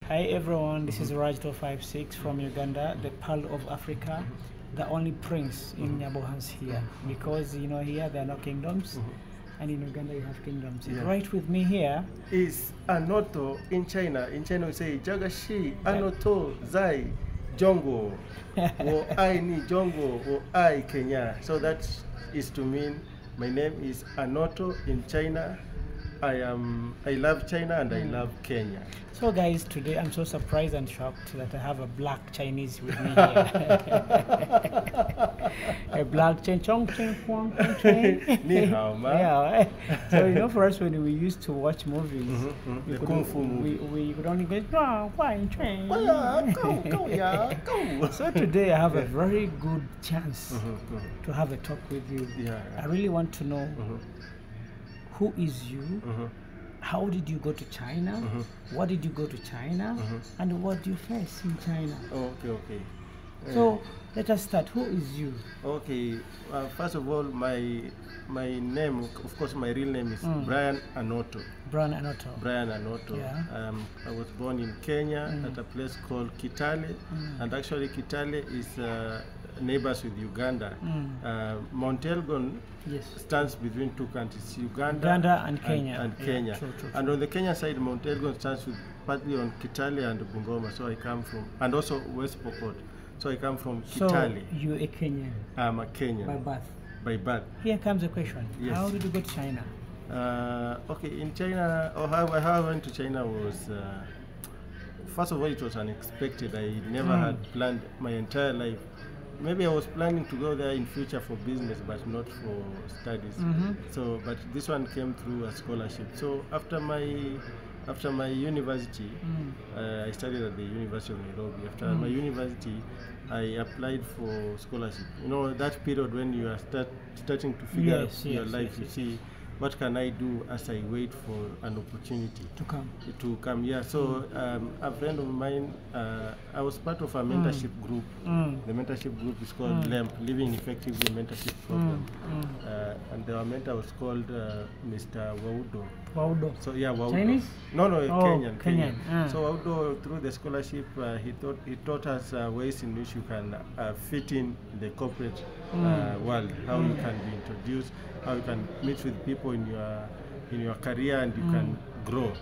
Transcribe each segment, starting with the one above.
Hi everyone, this is Raj256 from Uganda, the Pearl of Africa, the only prince in Nyabohans here. Because here there are no kingdoms, and in Uganda you have kingdoms. Yeah. Right with me here is Anoto in China. In China we say Jagashi, Anoto, Zai, Jongo, wo I ni Jongo, wo I Kenya. So that is to mean my name is Anoto in China. I love China and I love Kenya. So guys, today I'm so surprised and shocked that I have a black Chinese with me here. A black Chinese. Ni hao ma. Yeah. So for us when we used to watch movies, The Kung Fu movie. we could only go, Go, yeah, go. So today I have a very good chance to have a talk with you. Yeah. I really want to know who is you, how did you go to China, what did you go to China, and what do you face in China? Okay. So let us start. Who is you? Okay, first of all, my name, of course, my real name is Brian Anoto. Brian Anoto. Brian Anoto. Yeah. I was born in Kenya at a place called Kitale, and actually Kitale is neighbors with Uganda. Mount Elgon stands between two countries, Uganda and Kenya. And Kenya. True. And on the Kenya side, Mount Elgon stands with partly on Kitale and Bungoma. So I come from, and also West Pokot. So I come from Kitale. So you're a Kenyan? I'm a Kenyan. By birth? By birth. Here comes a question. Yes. How did you go to China? Okay, in China, how I went to China was, first of all, it was unexpected. I never had planned my entire life. Maybe I was planning to go there in future for business, but not for studies. So, but this one came through a scholarship. So after my university, I studied at the University of Nairobi. After my university, I applied for scholarship. You know, that period when you are starting to figure out your life, you see, what can I do as I wait for an opportunity to come here? So a friend of mine, I was part of a mentorship group. The mentorship group is called LEMP, Living Effectively Mentorship Program. And our mentor was called Mr. Waudo. Waudo. So yeah, Waudo. Chinese? No, Kenyan. Ah. So Waudo, through the scholarship, he taught us ways in which you can fit in the corporate world, how you can be introduced, how you can meet with people in your career, and you can grow.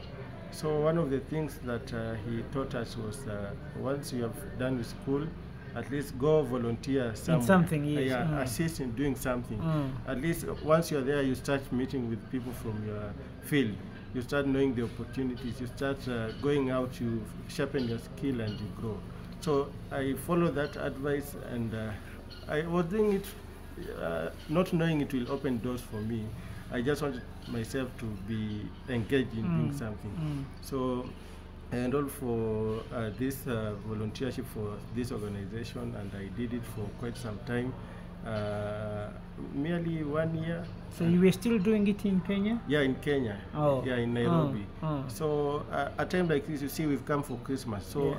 So one of the things that he taught us was once you have done with school, at least go volunteer somewhere. Something, yes. Assist in doing something. At least once you're there, you start meeting with people from your field. You start knowing the opportunities. You start going out, you sharpen your skill, and you grow. So I followed that advice, and I was doing it not knowing it will open doors for me. I just wanted myself to be engaged in doing something. So I enrolled for this volunteership for this organization, and I did it for quite some time, merely 1 year. So you were still doing it in Kenya? Yeah, in Kenya. Oh. Yeah, in Nairobi. So a time like this, you see, we've come for Christmas. So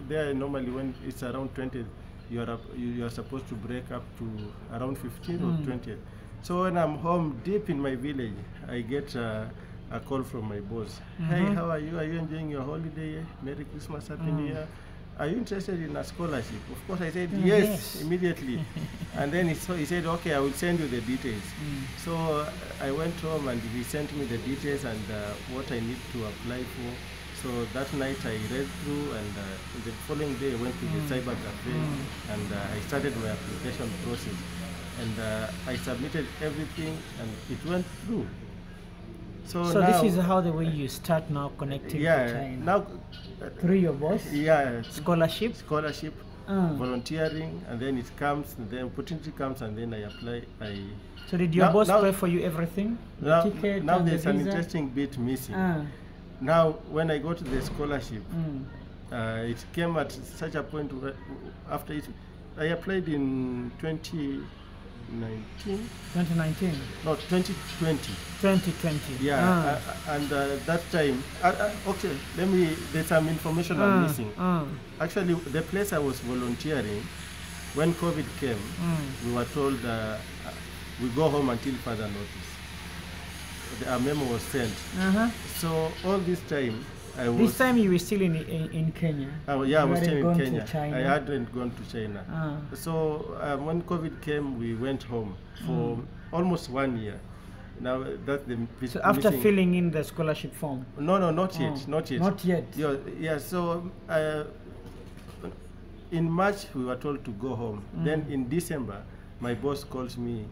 there normally when it's around 20th, you are supposed to break up to around 15th or 20th. So when I'm home deep in my village, I get a call from my boss. Hey, how are you? Are you enjoying your holiday? Merry Christmas, Happy New Year. Are you interested in a scholarship? Of course, I said yes immediately. And then he said, okay, I will send you the details. So I went home and he sent me the details and what I need to apply for. So that night I read through, and the following day I went to the cyber cafe and I started my application process. And I submitted everything and it went through. So now, this is how the way you start now connecting to China. Now through your boss? Yeah. Scholarship, volunteering, and then it comes, the opportunity comes, and then I apply. So did your boss pay for you everything? Now, ticket now and there's the an visa? interesting bit missing. Now, when I got the scholarship, it came at such a point where after it, I applied in 2019. 2019? No, 2020. 2020. Yeah, and that time, okay, there's some information I'm missing. Actually, the place I was volunteering, when COVID came, we were told we go home until further notice. A memo was sent. So all this time, I was. This time you were still in Kenya. Yeah, I You was still hadn't in gone to Kenya. China. I hadn't gone to China. So when COVID came, we went home for almost 1 year. Now that's the So after missing. filling in the scholarship form. No, not yet, Oh, not yet. not yet. Yeah. So in March we were told to go home. Then in December, my boss calls me.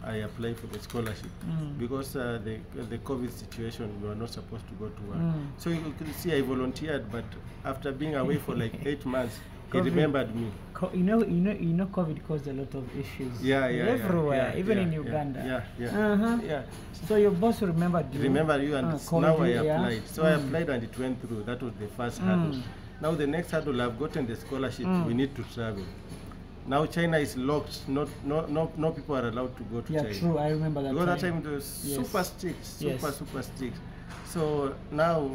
I applied for the scholarship because the COVID situation, we were not supposed to go to work. So you can see I volunteered, but after being away for like 8 months, he COVID. remembered me. You know, COVID caused a lot of issues. Yeah, everywhere, yeah, even yeah, in yeah, Uganda. Yeah. Yeah. So your boss remembered you. Remember you, and called now I you, yeah? applied. So I applied and it went through. That was the first hurdle. Now the next hurdle, I've gotten the scholarship. We need to travel. Now China is locked. No people are allowed to go to China. Yeah, true. I remember that. Because time. that time it was super strict, super strict. So now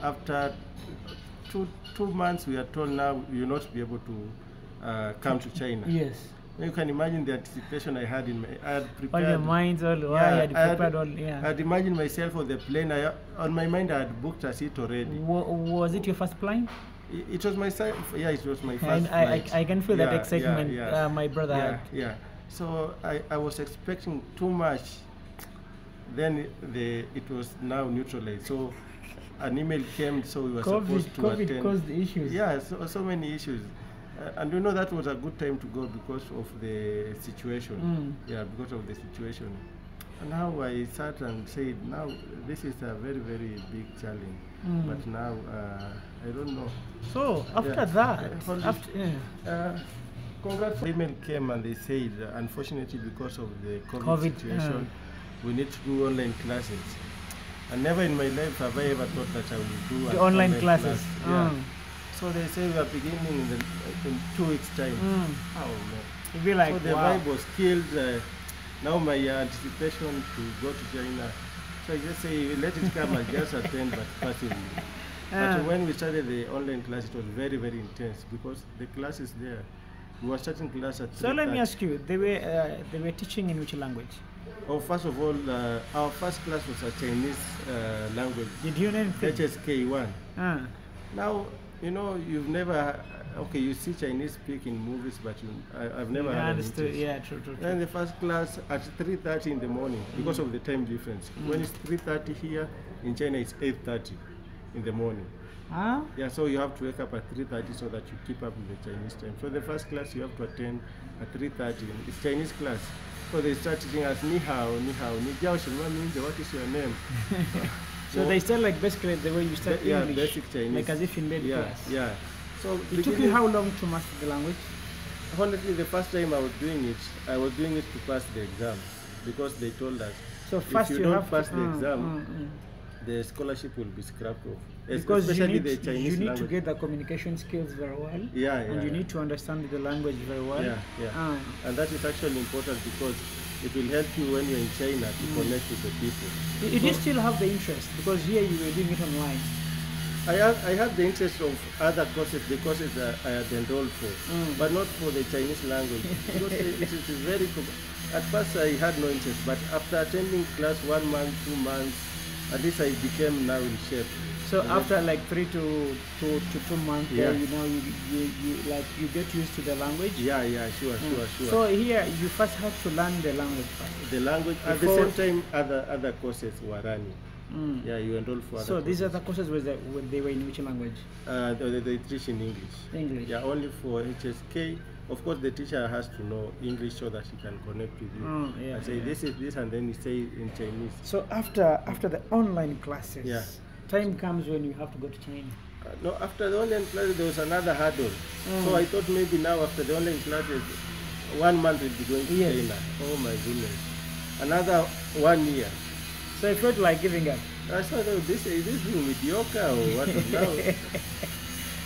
after two months, we are told now you will not be able to come to China. Yes. You can imagine the anticipation I had in my. I had prepared. All your minds, I had prepared all. Yeah. I had imagined myself on the plane. On my mind, I had booked a seat already. Was it your first plane? It was my it was my first And flight. I can feel that excitement my brother had. Yeah. So I was expecting too much. Then it was now neutralized. So an email came, so we were supposed to attend. COVID caused issues. Yeah, so many issues. And you know that was a good time to go because of the situation. Yeah, because of the situation. And now I sat and said, now this is a very, very big challenge. But now, I don't know. So after that, congrats. Email came and they said, unfortunately, because of the COVID situation, we need to do online classes. And never in my life have I ever thought that I would do the online classes. Class. Yeah. So they say we are beginning in 2 weeks' time. Oh man! You'd be like, so the vibe was killed. Now my anticipation to go to China. So I just say let it come and just attend, but passively. But when we started the online class, it was very, very intense because the class is there. We were starting class at 3:30. So let me ask you, they were teaching in which language? Oh, first of all, our first class was a Chinese language. Did you know anything? HSK1. Now, you know, you've never, you see Chinese speak in movies, but I've never had understood. Yeah, true. Then the first class at 3:30 in the morning because of the time difference. When it's 3:30 here, in China it's 8:30 in the morning. Yeah, so you have to wake up at 3:30 so that you keep up with the Chinese time. So the first class you have to attend at 3:30. It's Chinese class. So they start teaching us ni hao, ni jiao shenma means what is your name? So they start like basically the way you start English, basic Chinese. like as if in bed class. Yeah. So it took you how long to master the language? Honestly, the first time I was doing it to pass the exam because they told us first if you don't pass the exam, the scholarship will be scrapped off. Because especially the Chinese you need language. to get the communication skills very well. And you need to understand the language very well. And that is actually important because it will help you when you're in China to connect with the people. Did you still have the interest? Because here you were doing it online. I had the interest of other courses, the courses that I had enrolled for, but not for the Chinese language. Because it is very, at first I had no interest, but after attending class 1 month, 2 months, at least I became now in shape. So after like 3 to 2 months, you get used to the language. Sure. So here you first had to learn the language first. The language at the same time other courses were running. Yeah, you enroll for other So courses. these other courses they were in which language? They teach in English. English. Yeah, only for HSK. Of course, the teacher has to know English so that he can connect with you. I say this is this, and then he say in Chinese. So after the online classes, time comes when you have to go to China. No, after the online classes, there was another hurdle. So I thought maybe now after the online classes, 1 month we'll be going to China. Oh my goodness. Another 1 year. So I felt like giving up. I thought, is this being mediocre or what now?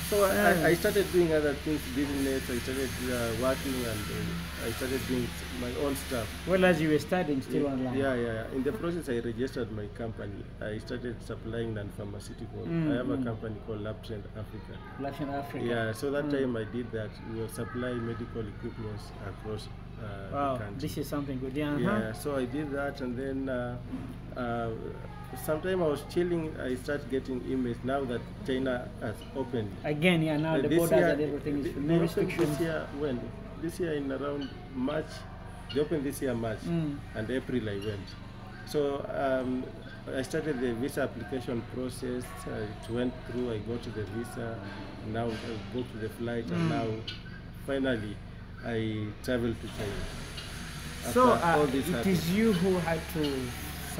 So I started doing other things, business. I started working and I started doing my own stuff. Well, as you were studying still online. Yeah. In the process, I registered my company. I started supplying non-pharmaceutical. I have a company called LabTrend Africa. LabTrend Africa. Yeah, so that time I did that. We will supply medical equipment across the country. This is something good. Yeah, so I did that, and then sometime I was chilling, I started getting emails now that China has opened. Again, yeah, now the This borders year- and everything they is no opened restrictions. This year, when? This year in around March. They opened this year March, and April I went. So I started the visa application process. It went through. I got the visa. Now I booked the flight, and now finally I traveled to China. So After all this it happened. is you who had to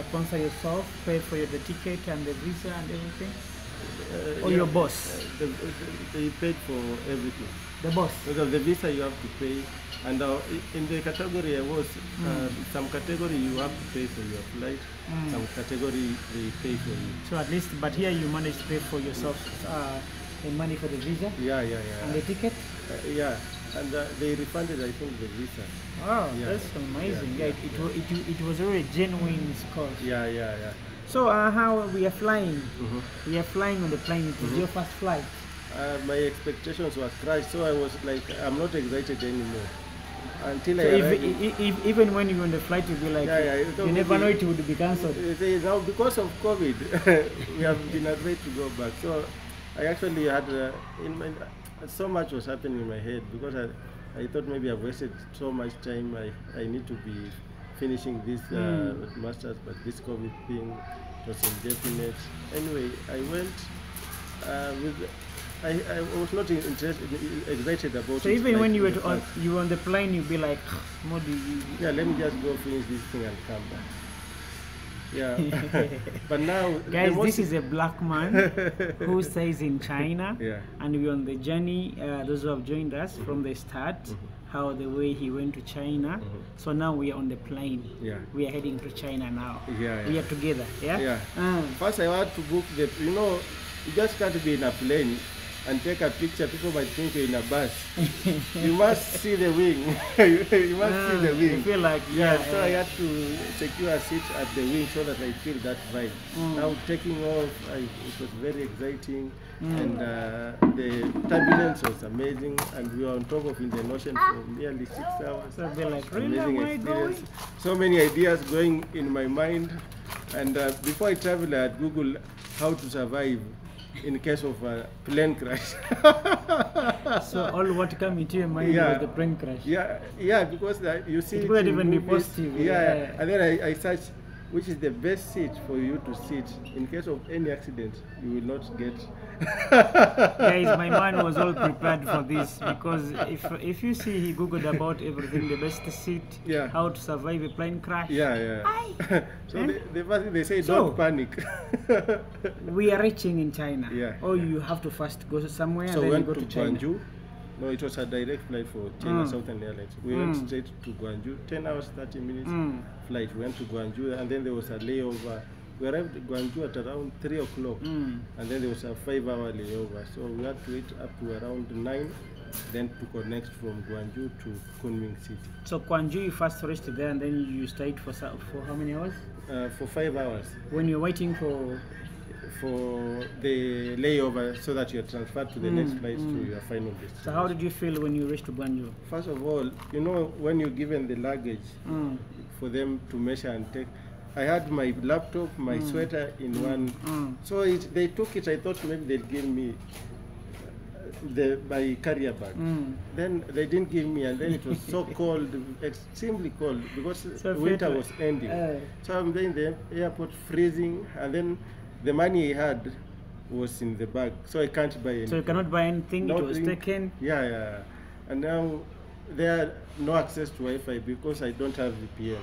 sponsor yourself, pay for the ticket and the visa and everything, or your boss? They paid for everything. The boss. Because the visa you have to pay, and in the category I was, some category you have to pay for your flight, some category they pay for you. So at least, but here you managed to pay for yourself the money for the visa Yeah, and the ticket. yeah, and they refunded, I think, the visa. Wow, Yeah. that's amazing. Yeah, Yeah, it was really a genuine score. Yeah. So how we are flying? Mhm. We are flying on the plane. It is your first flight. My expectations were crushed, so I was like, I'm not excited anymore. Until So I arrived. even when you're on the flight, you'll be like, Yeah, it you never will know be- it would be cancelled. Now, because of COVID, we have been afraid to go back. So I actually had so much was happening in my head because I thought maybe I've wasted so much time. I need to be finishing this masters, but this COVID thing was indefinite. Anyway, I went I was not excited about So it. even like when you in were the past. you were on the plane, you'd be like, Modi, Yeah, let me just go finish this thing and come back. Yeah, but now guys, the this is a black man who stays in China, Yeah. and we're on the journey. Those who have joined us from the start, how the way he went to China. So now we are on the plane. Yeah. We are heading to China now. Yeah, We yeah. are together. Yeah. Yeah. First, I had to book the. You just can't be in a plane and take a picture. People might think you're in a bus. You must see the wing. You must see the You wing. feel like So I had to secure a seat at the wing so that I feel that vibe. Now taking off, it was very exciting, and the turbulence was amazing, and we were on top of Indian Ocean for nearly 6 hours. So they're like, really, Amazing am I going? experience. So many ideas going in my mind, and before I traveled, I had Googled how to survive in case of a plane crash. So all what came into your mind Yeah. was the plane crash. Yeah, because you see It couldn't in even be movies. positive, Yeah, yeah. and then I searched which is the best seat for you to sit in case of any accident. You will not get. Guys, my man was all prepared for this because if you see, he googled about everything, the best seat, Yeah. how to survive a plane crash. Yeah. So Eh? the first thing they say, So- don't panic. We are reaching in China. Yeah, Or yeah. you have to first go somewhere So and we then you went go to to China. Guangzhou. No, it was a direct flight for China Southern Airlines. We went straight to Guangzhou, 10 hours, 30 minutes flight. We went to Guangzhou, and then there was a layover. We arrived at Guangzhou at around 3 o'clock, and then there was a 5-hour layover. So we had to wait up to around 9, then to connect from Guangzhou to Kunming City. So Guangzhou, you first reached there and then you stayed for how many hours? For 5 hours When you're waiting for... for the layover so that you are transferred to the next flight to your final destination. So how did you feel when you reached Guangzhou? First of all, you know, when you're given the luggage for them to measure and take, I had my laptop, my sweater in one. So they took it, I thought maybe they'd give me my carrier bag. Then they didn't give me, and then it was so cold, extremely cold, because So winter felt was ending. like- So I'm there in the airport freezing, and then the money I had was in the bag, so I can't buy anything. So you cannot buy anything, it was Nothing. taken. Yeah. And now there are no access to Wi-Fi because I don't have VPN.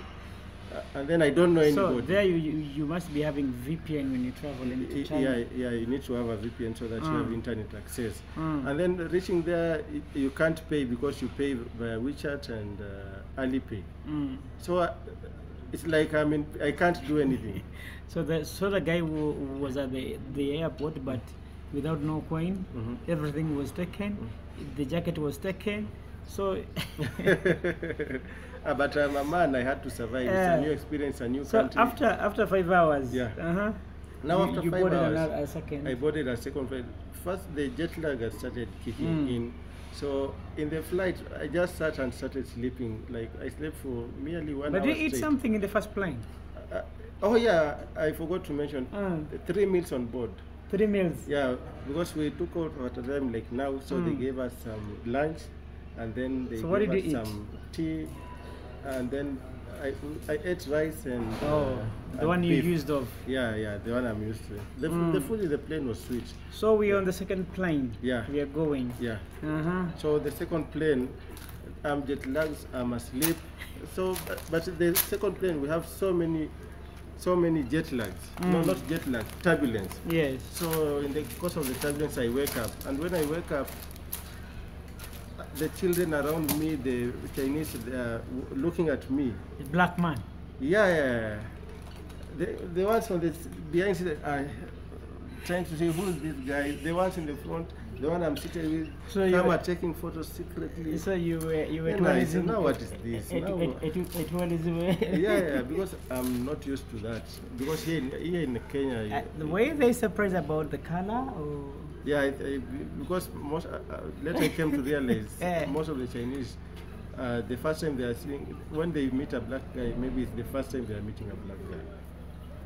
And then I don't know So anybody. there you must be having VPN when you travel into China. Yeah, you need to have a VPN so that you have internet access. Mm. And then reaching there, you can't pay because you pay via WeChat and Alipay. So it's like I can't do anything. So the guy who was at the airport, but without no coin, everything was taken. The jacket was taken. So But I'm a man, I had to survive. It's a new experience, a new so country. after 5 hours, Yeah. Now after you 5 boarded hours, a second. I boarded a second flight. First, the jet lag had started kicking in. So in the flight, I just sat and started sleeping. Like I slept for merely 1 But hour did you eat straight. something in the first plane? Oh yeah, I forgot to mention the 3 meals on board. 3 meals. Yeah, because we took out at a time like now, so they gave us some lunch, and then they So what gave did us you eat? some tea, and then I ate rice and The and one you beef. used of. Yeah, the one I'm used to. The food in the plane was sweet. So we are on the second plane. Yeah. We are going. Yeah. Uh-huh. So the second plane, I'm jet lagged, I'm asleep. So, but the second plane, we have so many jet lags. No, not jet lag, turbulence. Yes. So in the course of the turbulence, I wake up, and when I wake up, the children around me, the Chinese, they are looking at me. The black man. Yeah. The ones on the behind are trying to see who's this guy. The ones in the front, the one I'm sitting with, So some you- are taking photos secretly. So you were Then I said, now what is this? Now- yeah, because I'm not used to that. Because here in Kenya, The way they surprise about the color, or yeah, because most later I came to realize Eh. most of the Chinese, the first time they are seeing, when they meet a black guy, maybe it's the first time they are meeting a black guy.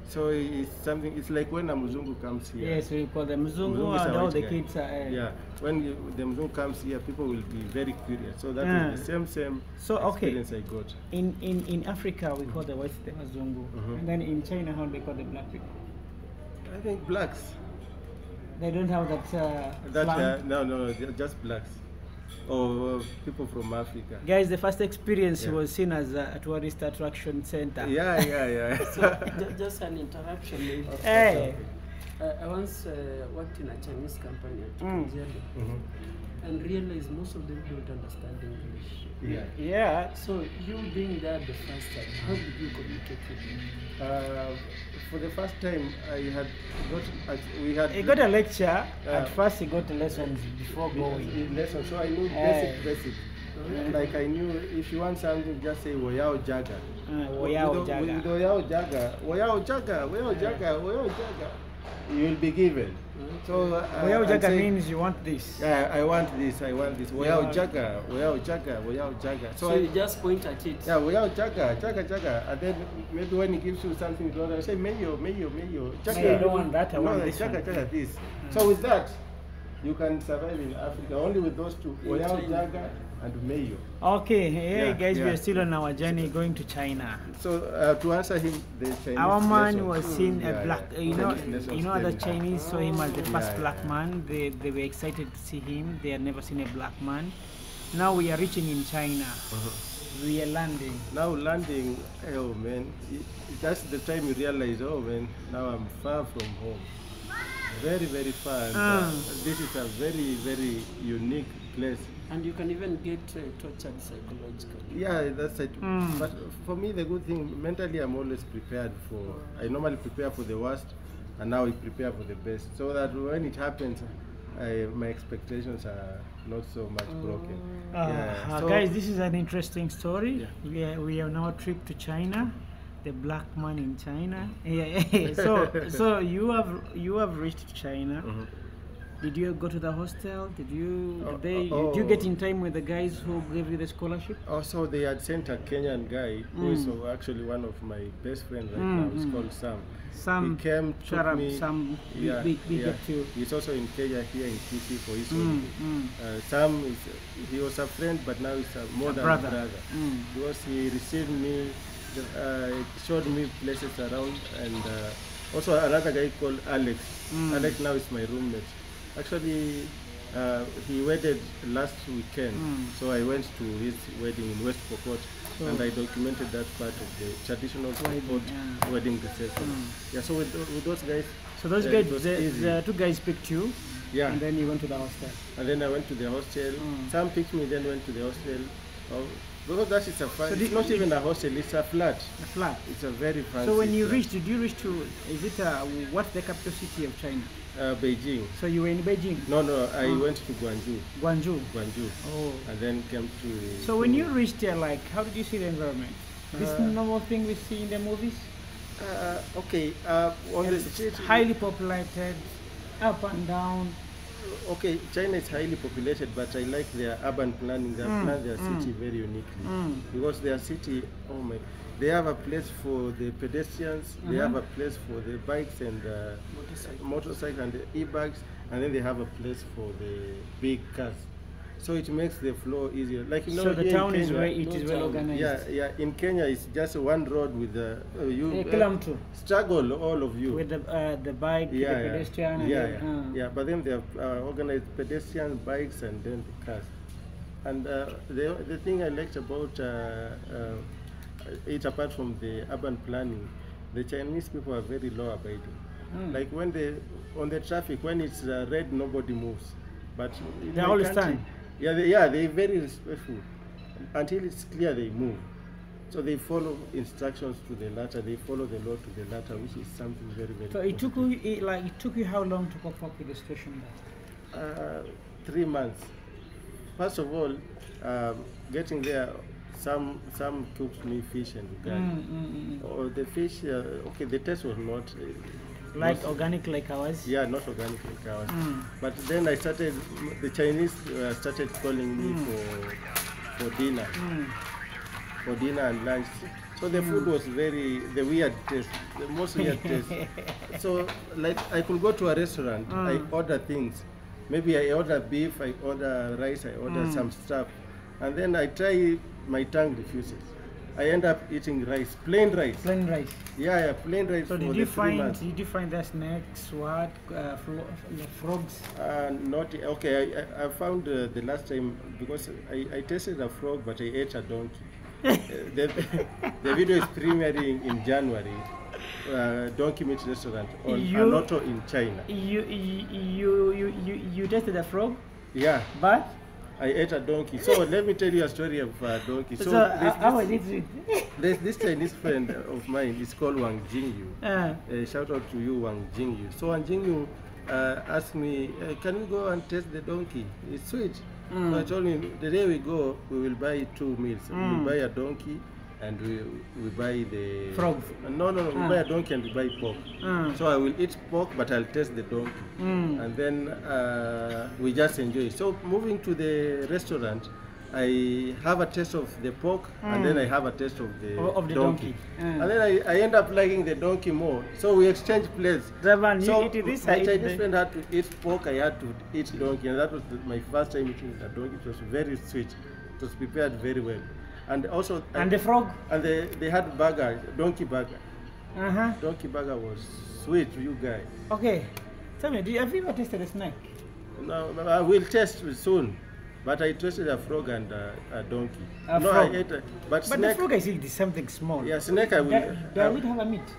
So it's something. It's like when a Muzungu comes here. yes, we call them Mzungu, Mzungu is a and all white the guy. kids are. Yeah, when the Mzungu comes here, people will be very curious. So that Ah. is the same So, okay. experience I got. In Africa, we call the whites the Mzungu, and then in China, how they call the black people? I think blacks. They don't have that. Slang. No, they're just blacks, or people from Africa. Guys, the first experience Yeah. was seen as a tourist attraction center. Yeah. Just an interruption. Maybe. Hey. I once worked in a Chinese company at Mm. Kajiado, and realized most of them don't understand English. Yeah. Yeah. So you being there the first time, how did you communicate with them? For the first time, we had. He got a lecture. Yeah. At first, he got lessons before going. lesson, so I knew basic. Like I knew if you want something, just say Woyao Jaga. Woyao With Jaga. Woyao Jaga, Woyao Jaga, you will be given. So Woyao I'd Jaga say, means you want this. Yeah, I want this. Woyao Yeah. Jaga. So you just point at it. Yeah, Woyao Jaga. And then maybe when he gives you something, you don't say Mayo. Mayo, I don't want that, I want this one. Jaga, this. So with that, you can survive in Africa only with those two, In Woyao China. Jaga and Mayo. Okay, hey Yeah, guys, we yeah. are still on our journey going to China. So to answer him, the Chinese Our man lesson. was seen Yeah, a black. yeah. You know, Chinese lessons other then. Chinese saw him as the first Yeah, black yeah. man. They were excited to see him. They had never seen a black man. Now we are reaching in China. We are landing. Now landing, oh man, that's the time you realize, oh man, now I'm far from home. Very, very far. And, this is a very, very unique place. And you can even get tortured psychologically. Yeah, that's it. But for me, the good thing, mentally, I'm always prepared for, I normally prepare for the worst, and now I prepare for the best. So that when it happens, my expectations are not so much broken. So- Guys, this is an interesting story. Yeah. We are on our trip to China. The black man in China. Yeah. so you have reached China. Did you go to the hostel? Did you get in time with the guys who gave you the scholarship? Also, they had sent a Kenyan guy who is actually one of my best friends right now. He's called Sam. Sam, He came, shut took up, me. Sam, Yeah, big yeah. up to you. He's also in Kenya here in Kisii for his holiday. Sam he was a friend, but now he's more than brother. a brother. Because he received me, showed me places around, and also another guy called Alex. Alex now is my roommate. Actually, he wedded last weekend, so I went to his wedding in West Pokot, and I documented that part of the traditional Pokot wedding reception. Yeah, so with those guys. So those it guys, was the easy. two guys picked you, Yeah. and then you went to the hostel. And then I went to the hostel. Some picked me, then went to the hostel. Because that is a flat. It's not even a hostel, it's a flat. A flat. It's a very fancy So when you flat. reached, did you reach to? Is it what's the capital city of China? Beijing. So you were in Beijing, No, I went to Guangzhou. Guangzhou. Oh. And then came to... So when you reached there, like, how did you see the environment? This normal thing we see in the movies? Okay, on the street... Highly populated, up and down, Okay, China is highly populated, but I like their urban planning. They have planned their city very uniquely because their city, oh my, they have a place for the pedestrians, they have a place for the bikes and motorcycles and the e-bikes, and then they have a place for the big cars. So it makes the flow easier. Like you know, So the here town in is Kenya, where it is well organized. yeah. In Kenya, it's just one road with the struggle, all of you. With the bike, the pedestrian, and But then they have organized pedestrian, bikes, and then the cars. And the thing I liked about it, apart from the urban planning, the Chinese people are very law abiding. Like when they on the traffic, when it's red, nobody moves. But they all stand. They're very respectful. Until it's clear, they move. So they follow instructions to the letter. They follow the law to the letter, which is something very, very. So it took you how long to cope up with the situation there? 3 months. First of all, getting there, some cooked me fish and ugali. Or the fish, okay, the taste was not. Like organic like ours? Yeah, not organic like ours. But then the Chinese started calling me for dinner. For dinner and lunch. So the food was the weird taste, the most weird taste. So like I could go to a restaurant, I order things. Maybe I order beef, I order rice, I order some stuff. And then I try, my tongue refuses. I end up eating rice, plain rice. Plain rice. Yeah, plain rice. So did you find the snakes, what, frogs? Not okay. I found the last time because I tasted a frog, but I ate a donkey. The video is premiering in January. Donkey meat restaurant on Anoto in China. You tasted a frog? Yeah. But I ate a donkey. So let me tell you a story of a donkey. So how was it? There's this Chinese friend of mine. It's called Wang Jingyu. Shout out to you, Wang Jingyu. So Wang Jingyu asked me, can we go and taste the donkey? It's sweet. So I told him, the day we go, we will buy 2 meals. We will buy a donkey and we buy the... Frog? No, we buy a donkey and we buy pork. So I will eat pork, but I'll taste the donkey. And then we just enjoy it. So moving to the restaurant, I have a taste of the pork and then I have a taste of the donkey. And then I end up liking the donkey more. So we exchange plates. So my Chinese friend had to eat pork, I had to eat donkey. And that was my first time eating a donkey. It was very sweet. It was prepared very well. And also... And the frog? And they had burger, donkey burger. Donkey burger was sweet, you guys. Okay. Tell me, have you ever tasted a snake? No, I will taste soon. But I tasted a frog and a donkey. Frog. I ate but snake, the frog I see is something small. Yeah, snake I will... Does it have a meat?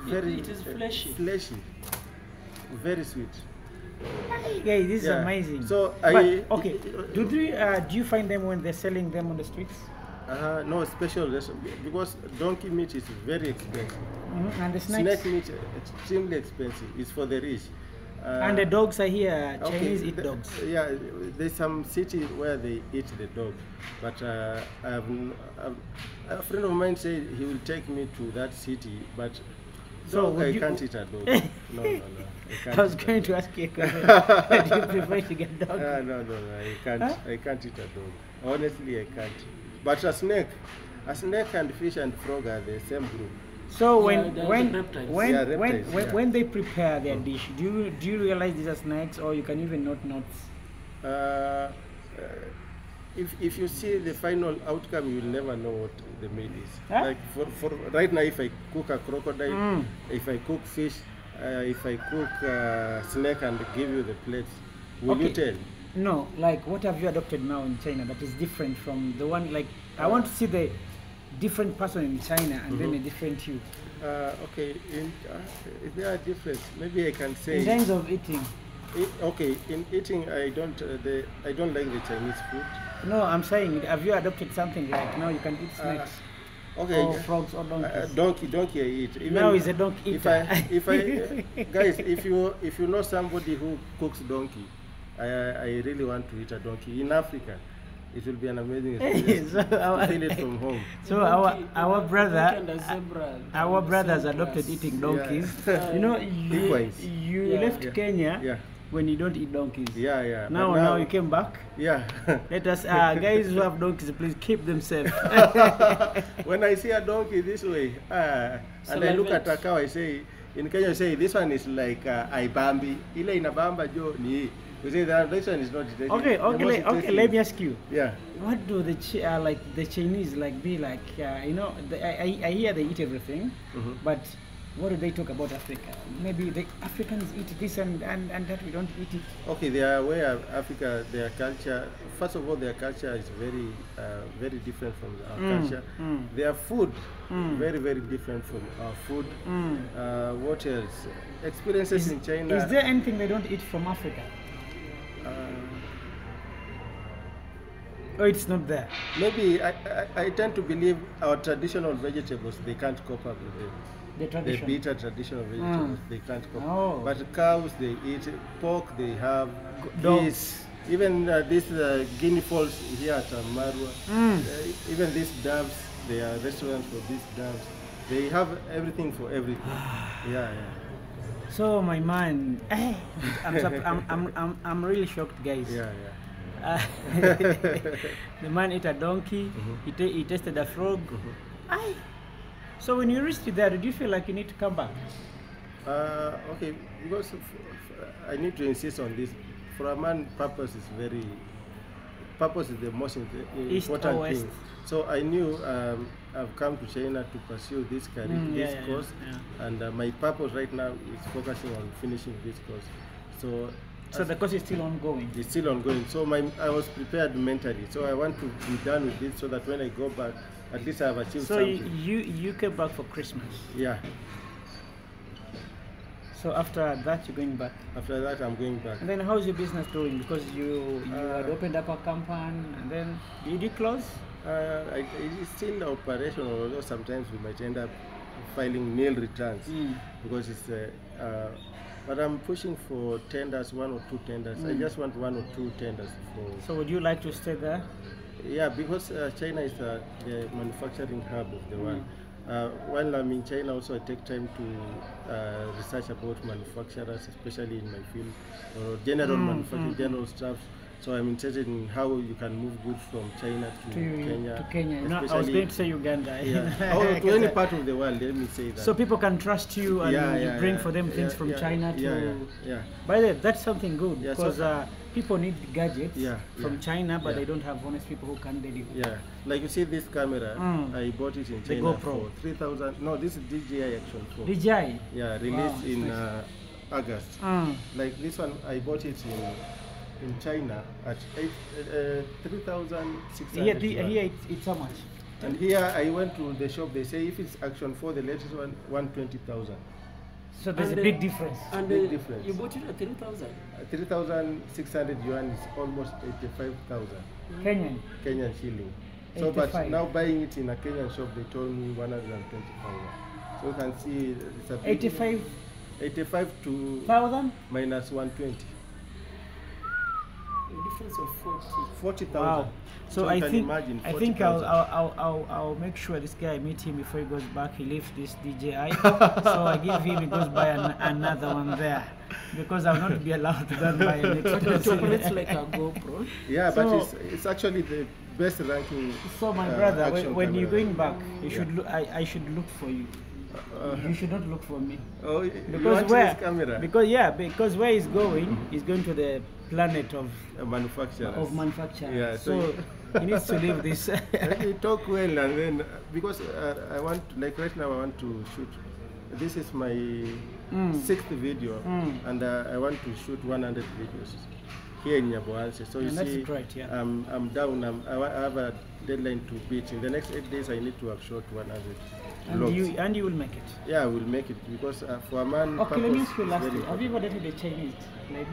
It is fleshy. Fleshy. Very sweet. Yeah, this is amazing. So okay, do you find them when they're selling them on the streets? No, special because donkey meat is very expensive. And the snakes? Snake meat extremely expensive. It's for the rich. And the dogs are here. Chinese eat dogs. Yeah, there's some city where they eat the dog, but a friend of mine said he will take me to that city, but I can't eat a dog. No, I can't. I was going to ask you, do you prefer to get dog? No, I can't. I can't eat a dog. Honestly, I can't. But a snake and fish and frog are the same group. So when they prepare their dish, do you realize these are snakes, or you can even not notice? If you see the final outcome, you will never know what the meal is. Like for right now, if I cook a crocodile, if I cook fish, if I cook snake and give you the plates, will you tell? No, like what have you adopted now in China that is different from the one, like I want to see the different person in China and then a different you. Okay, if there are difference, maybe I can say... In terms of eating. Okay, in eating, I don't like the Chinese food. No, I'm saying, have you adopted something like now you can eat snakes? Okay. Or frogs or donkeys? Donkey I eat. Even now is a donkey eater. Guys, if you know somebody who cooks donkey, I really want to eat a donkey. In Africa, it will be an amazing experience to feel it from home. So our brothers adopted eating donkeys. Yeah. You know, you left Kenya. Yeah. when you don't eat donkeys. Yeah, yeah. But Now you came back. Yeah. Let us, guys who have donkeys, please keep them safe. When I see a donkey this way, and I look at a cow, I say, in Kenya, you say this one is like Ibambi. Ile inabamba jo ni. We say that this one is not. Okay. Let me ask you. Yeah. What do the Chinese be like? I hear they eat everything, but what do they talk about Africa? Maybe the Africans eat this and that we don't eat it. Okay, they are aware of Africa, their culture. First of all, their culture is very different from our culture. Their food, very, very different from our food. What else? Experiences in China. Is there anything they don't eat from Africa? Oh, it's not there. Maybe I tend to believe our traditional vegetables, they can't cope up with them. The bitter traditional vegetables, they can't cope. Oh. But cows, they eat pork, they have dogs. Even these guinea fowls here at Marwa, even these doves, there are restaurants for these doves. They have everything for everything. Yeah. So my man, I'm really shocked, guys. Yeah. The man ate a donkey. He tasted a frog. So when you reached there, did you feel like you need to come back? Okay, because I need to insist on this. For a man, purpose is the most important thing. So I knew I've come to China to pursue this career, this course, and my purpose right now is focusing on finishing this course. So the course is still ongoing? It's still ongoing. So I was prepared mentally. So I want to be done with it so that when I go back, at least I have achieved something. So you came back for Christmas? Yeah. So after that, you're going back? After that, I'm going back. And then how's your business doing? Because you had opened up a company, and then did you close? It's still operational, although sometimes we might end up filing nil returns because it's. But I'm pushing for tenders, 1 or 2 tenders. I just want 1 or 2 tenders for. So would you like to stay there? Yeah, because China is the manufacturing hub of the world. While I'm in China, also I take time to research about manufacturers, especially in my field, or general manufacturing, general stuff. So I'm interested in how you can move goods from China to Kenya. To Kenya. No, I was going to say Uganda. Yeah. Or to any part of the world, let me say that. So people can trust you and you bring for them things from China to... Yeah. By the way, that's something good because people need gadgets from China, but they don't have honest people who can deliver. Yeah. Like you see this camera, I bought it in China for 3,000. No, this is DJI Action 4. DJI? Yeah, released in August. Like this one, I bought it in China at 3,600. Here it's how much? And here I went to the shop, they say if it's Action 4, the latest one, 120,000. So there's a big difference. And big difference. You bought it at 3,000? 3,600 yuan is almost 85,000. Kenyan shilling. So, but now buying it in a Kenyan shop, they told me 120,000. So you can see it's a big 85 to minus 120. A difference of 40,000. Wow. So I think I'll make sure this guy, I meet him before he goes back. He leaves this DJI, so I give him, he goes buy another one there, because I'll not be allowed to go and buy an expensive. It's like a GoPro. Yeah, but it's actually the best ranking. So my brother, when you're going back, you should look. I should look for you. You should not look for me. Oh, because because where he's going to the planet of manufacturers. Yeah, so he needs to leave this. You talk well, and then because I want, like right now, I want to shoot. This is my 6th video, and I want to shoot 100 videos here in Nyabohanse. So you see, great, I'm down. I have a deadline to beat. In the next 8 days, I need to have shot 100. And you will make it. Yeah, I will make it because for a man. Okay, let me ask you lastly. Have you ever dated a Chinese lady?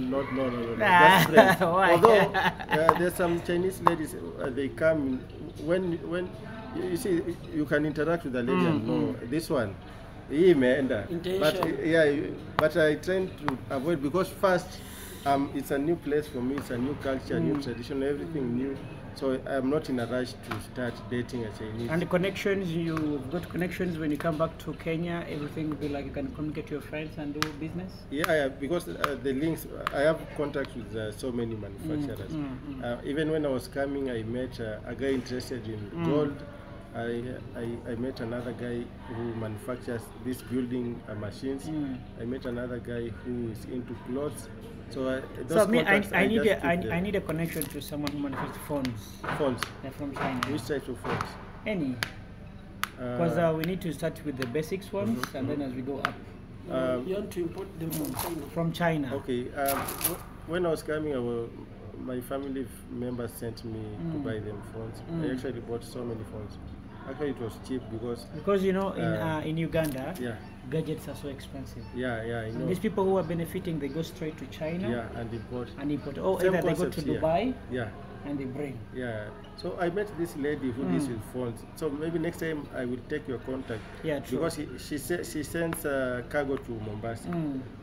No. That's friends. Although there's some Chinese ladies, they come when you see you can interact with the lady and know this one. But I tend to avoid because first it's a new place for me, it's a new culture, new tradition, everything new. So I'm not in a rush to start dating a Chinese. And the connections, you've got connections when you come back to Kenya, everything will be like you can communicate to your friends and do business? Yeah, because the links, I have contact with so many manufacturers. Even when I was coming, I met a guy interested in gold. I met another guy who manufactures these building machines. I met another guy who is into clothes. So I need a connection to someone who manufactures phones. Phones? They're from China. Which type of phones? Any. Because we need to start with the basics ones, and then as we go up. You want to import them from China? From China. Okay. When I was coming, my family members sent me to buy them phones. I actually bought so many phones. Actually, it was cheap because you know in Uganda, yeah, gadgets are so expensive. Yeah, I know. And these people who are benefiting, they go straight to China. Yeah, and import. Oh, either they go to Dubai. Yeah. And they bring. Yeah. So I met this lady who deals with phones. So maybe next time I will take your contact. Yeah, true. Because she sends cargo to Mombasa.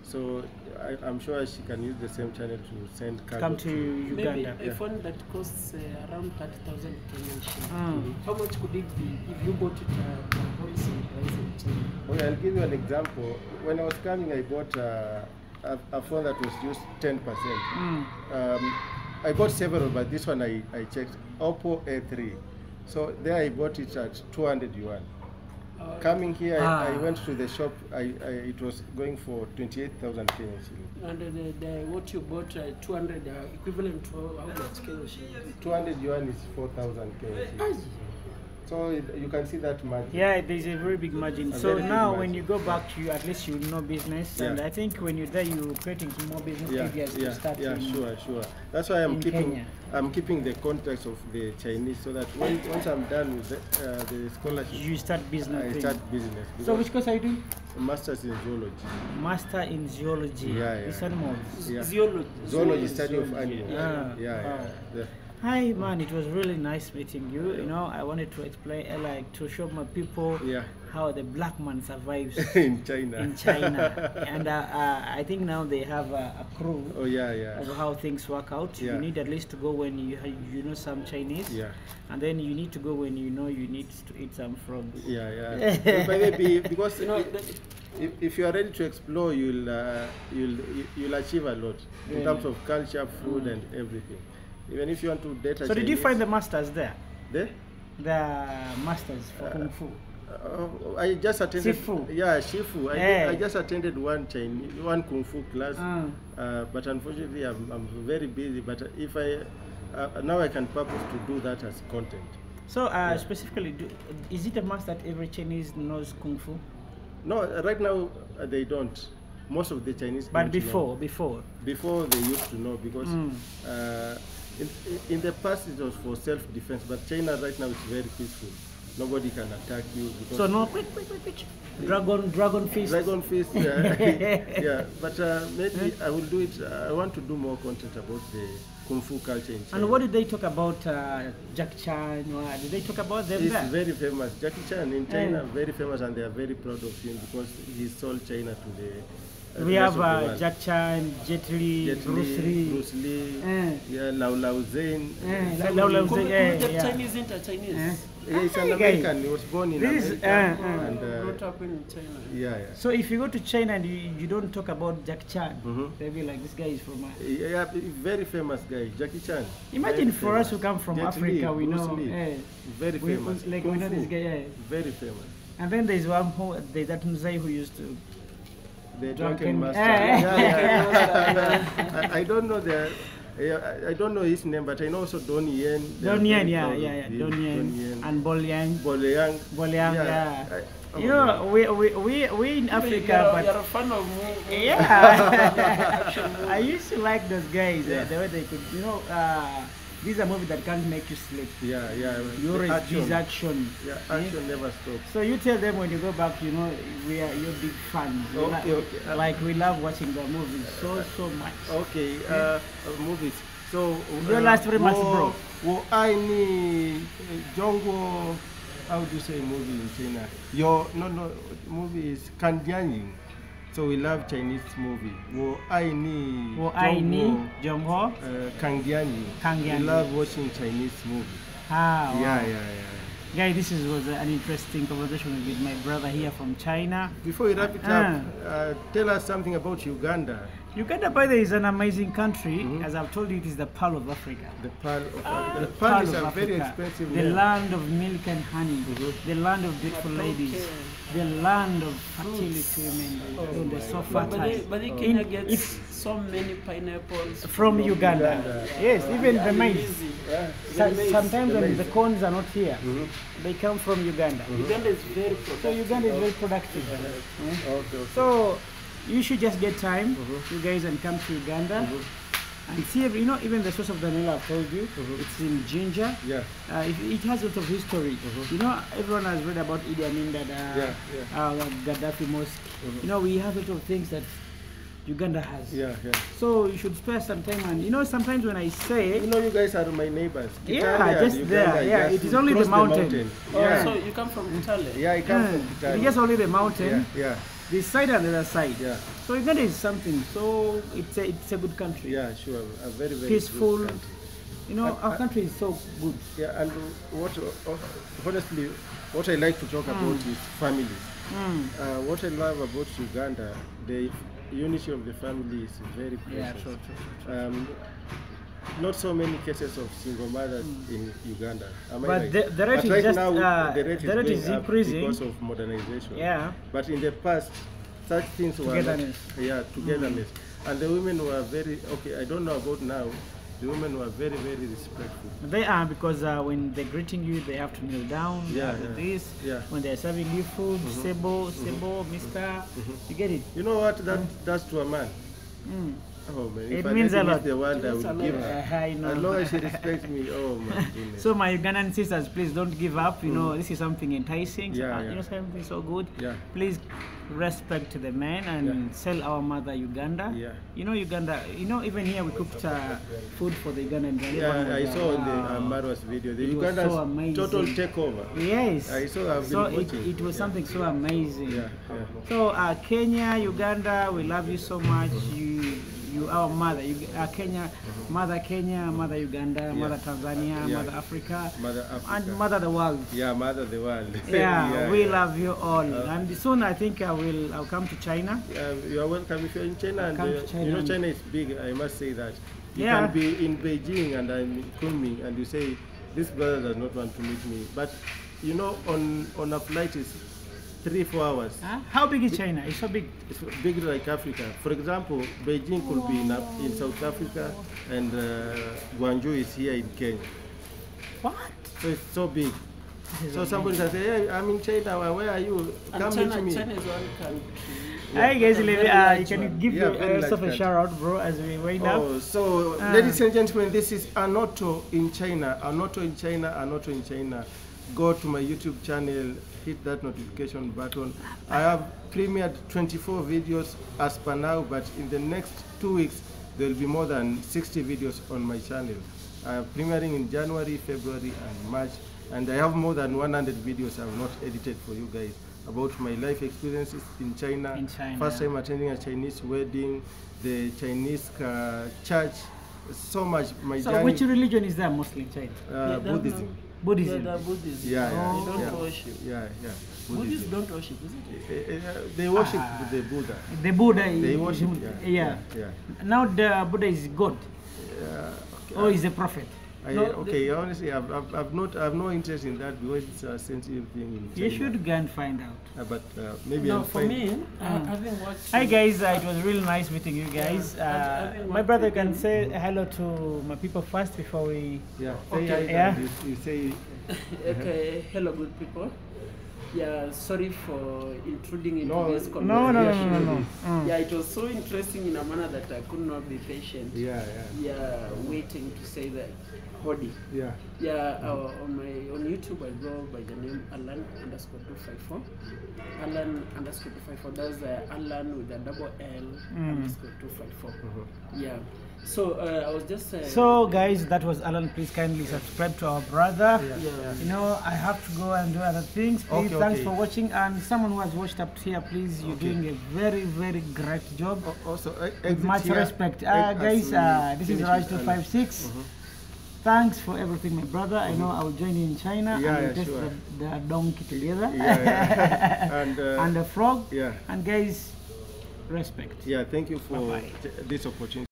So I'm sure she can use the same channel to send cargo. Come to Uganda. Maybe a phone that costs around 30,000 Kenyan shillings. How much could it be if you bought it at wholesale price in China? Okay, I'll give you an example. When I was coming, I bought a phone that was used 10%. I bought several, but this one I checked, Oppo A3. So there I bought it at 200 yuan. Coming here, I went to the shop, it was going for 28,000 Kenyan shillings. And what you bought, 200, equivalent to how much Kenyan shillings? 200 yuan is 4,000 Kenyan shillings. So you can see that margin. Yeah, there's a very big margin. So now when you go back, at least you know business. And I think when you're there, you're creating some more business areas to start. Yeah, sure. That's why I'm keeping the contacts of the Chinese, so that once I'm done with the scholarship, you start business. I start business. So which course are you doing? Masters in zoology. Master in zoology. It's animals. Zoology, study of animals. Yeah. Hi man, it was really nice meeting you. You know, I wanted to explain, to show my people how the black man survives in China. And I think now they have a crew of how things work out. You need at least to go when you know some Chinese, and then you need to go when you know you need to eat some frogs. Maybe because you know. If you are ready to explore, you'll achieve a lot in terms of culture, food, and everything. Even if you want to date a So did you find the masters there? There? The masters for Kung Fu? I just attended. Shifu. Yeah, Shifu. I just attended one Kung Fu class, but unfortunately I'm very busy. But if now I can purpose to do that as content. So specifically, is it a must that every Chinese knows Kung Fu? No, right now they don't. Most of the Chinese. But before they used to know because. In the past it was for self-defense, but China right now is very peaceful. Nobody can attack you. So no, quick. Dragon fist. Dragon fist, yeah. But maybe I will do it. I want to do more content about the Kung Fu culture in China. And what did they talk about Jackie Chan? Did they talk about them? He's very famous. Jackie Chan in China, very famous, and they are very proud of him because he sold China to the. We have Jack Chan, Jet Li, Bruce Lee, Lao Zane. Chinese into Chinese. He's an American. He was born in America and brought up in China. So if you go to China and you don't talk about Jack Chan, they'll be like, this guy is from. Very famous guy, Jackie Chan. Imagine for us who come from Africa, we know. Very famous. We know this guy. Very famous. And then there's that Mzai who used to. The drunken master. I don't know I don't know his name, but I know also Don Yen. Don Yen, Don Yen. And Bolyang. You know, we in Africa, but you're a fan of movies. Yeah. I used to like those guys. The way they could, these are movies that can't make you sleep. You always use action. Action never stops. So you tell them when you go back, you're big fans. Like we love watching the movies so much. Okay, movies. So your last 3 months, bro. I need Jongo. How do you say movie in China? Movie is Kandianying. So we love Chinese movie. Wo Ai Ni, Wo Ai Ni, Jongho, Kangiani. Kangiani. We love watching Chinese movie. Ah, wow. Yeah. Guys, this was an interesting conversation with my brother here from China. Before we wrap it up, tell us something about Uganda. Uganda, by the way, is an amazing country. As I've told you, it is the pearl of Africa. The pearl of Africa. The pearl is a very expensive The name. land of milk and honey. The land of beautiful ladies. The land of fertility women. And the so fertile. But Kenya gets so many pineapples from Uganda. Yes, even the maize. Sometimes when the corns are not here, they come from Uganda. Uganda is very productive. So Uganda is very productive. Okay. So you should just get time, you guys, and come to Uganda and see. Even the source of the Nile, I've told you, it's in Jinja. Yeah. It has a lot of history. Everyone has read about Idi Amin Dada, Gaddafi Mosque. We have a lot of things that Uganda has. Yeah. So you should spare some time, and sometimes when I say, you guys are my neighbors. Just Uganda, there. Yeah, it is only the mountain. Yeah. So you come from Kitale? Yeah, I come from Kitale. It's just only the mountain. Yeah. This side and the other side. Yeah. So Uganda is something. So it's a good country. Yeah, sure. A very, very peaceful. good country. Our country is so good. Yeah, and honestly, what I like to talk about is families. What I love about Uganda, the unity of the family is very precious. Yeah, true. Not so many cases of single mothers in Uganda. But the rate is just the rate is increasing because of modernization. Yeah. But in the past, such things were togetherness. Togetherness. And the women were very I don't know about now. The women were very, very respectful. They are, because when they're greeting you, they have to kneel down. This. Yeah. When they're serving you food, Sebo, Mister, you get it. You know what that does to a man? Oh man, it means a lot. The world I would give her. I know. As long as she respects me, oh my goodness. So my Ugandan sisters, please don't give up. This is something enticing. Yeah. Something so good. Yeah. Please respect the men and sell our mother Uganda. Yeah. Uganda. Even here we cooked food for the Ugandan. Yeah, I saw in the Marwa's video the Uganda's total takeover. Yes. I saw. I've been watching. It was something so amazing. Yeah. So Kenya, Uganda, we love you so much. You our mother, Kenya, mother Uganda, mother Tanzania, mother Africa, and mother the world. Yeah, mother the world. We love you all. And soon I think I'll come to China. You are welcome if you're in China. And China is big. I must say that. You can be in Beijing and I'm in Kunming, and you say this brother does not want to meet me. But on a flight is 3-4 hours. How big is China? It's so big. It's big like Africa. For example, Beijing could be in South Africa, and Guangzhou is here in Kenya. What? So it's so big. So somebody can say, hey, I'm in China. Where are you? Come meet me. China is one country. Hi guys, you can give yourself a shout out, bro, as we wind up. So ladies and gentlemen, this is Anoto in China. Anoto in China. Anoto in China. Go to my YouTube channel, hit that notification button. I have premiered 24 videos as per now, but in the next 2 weeks there will be more than 60 videos on my channel. I am premiering in January, February and March, and I have more than 100 videos I have not edited for you guys about my life experiences in China. First time attending a Chinese wedding, the Chinese church, so much. So which religion is there mostly in China? Buddhism. Buddhism. Buddhism. Yeah. They don't worship. Yeah. Buddhists don't worship, is it? They worship the Buddha. The Buddha. They worship. Yeah. Now the Buddha is God. Or is a prophet. Honestly, I've no interest in that because it's a sensitive thing in China. You should go and find out. But maybe for me, having watched. Hi guys, it was really nice meeting you guys. My brother can say hello to my people first before we. Yeah. You say. Okay. Hello, good people. Yeah, sorry for intruding into this conversation. No. Yeah, it was so interesting in a manner that I could not be patient. Yeah, waiting to say that. Hodi. Yeah. On YouTube I go by the name Alan_254. Alan_254. That's Alan with a double L _254. Yeah. So I was just So guys, that was Alan. Please kindly subscribe to our brother. Yeah. You know, I have to go and do other things. Please, Okay, thanks okay. for watching. And someone who has watched up here, please, you're doing a very, very great job. Also, With much respect. Guys, this is Raj 256. Thanks for everything, my brother. I know I will join you in China Yeah, and we'll test sure. the donkey together. And, and the frog. yeah. And guys, respect. Yeah, thank you for Bye-bye. this opportunity.